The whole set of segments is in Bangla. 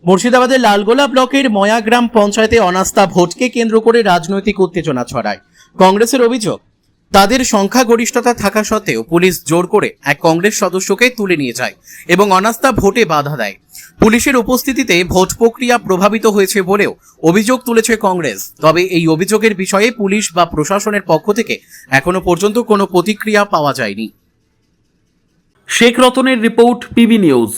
মুর্শিদাবাদের লালগোলা ব্লকের ময়া গ্রাম পঞ্চায়েতে অনাস্থা ভোটকে কেন্দ্র করে রাজনৈতিক উত্তেজনা ছড়ায়। কংগ্রেসের অভিযোগ, তাদের সংখ্যাগরিষ্ঠতা থাকা সত্ত্বেও পুলিশ জোর করে এক কংগ্রেস সদস্যকে তুলে নিয়ে যায় এবং অনাস্থা ভোটে বাধা দেয়। পুলিশের উপস্থিতিতে ভোট প্রক্রিয়া প্রভাবিত হয়েছে বলেও অভিযোগ তুলেছে কংগ্রেস। তবে এই অভিযোগের বিষয়ে পুলিশ বা প্রশাসনের পক্ষ থেকে এখনো পর্যন্ত কোনো প্রতিক্রিয়া পাওয়া যায়নি। শেখ রতনের রিপোর্ট, পিবি নিউজ।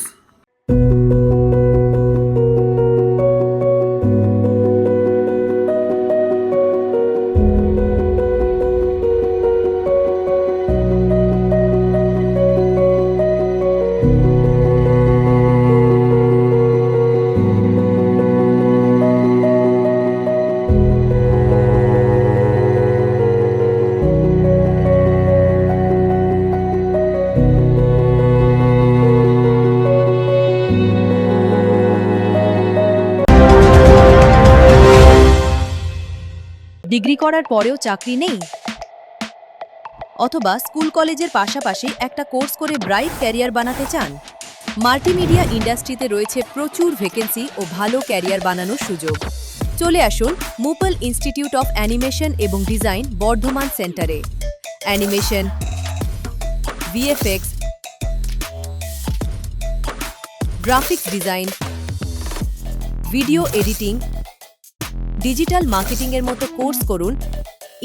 ডিগ্রি করার পরেও চাকরি নেই, অথবা স্কুল কলেজের পাশাপাশি একটা কোর্স করে ব্রাইট ক্যারিয়ার বানাতে চান? মাল্টিমিডিয়া ইন্ডাস্ট্রিতে রয়েছে প্রচুর ভ্যাকেন্সি ও ভালো ক্যারিয়ার বানানোর সুযোগ। চলে আসুন মুপল ইনস্টিটিউট অফ অ্যানিমেশন এবং ডিজাইন বর্ধমান সেন্টারে। Animation, VFX, graphics design, video editing, digital marketing এর মতো কোর্স করুন।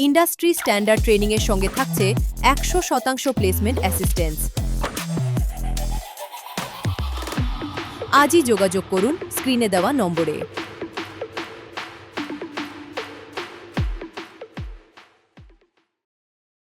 ইন্ডাস্ট্রি স্ট্যান্ডার্ড ট্রেনিং এর সঙ্গে থাকছে 100% প্লেসমেন্ট অ্যাসিস্ট্যান্স। আজই যোগাযোগ করুন স্ক্রিনে দেওয়া নম্বরে।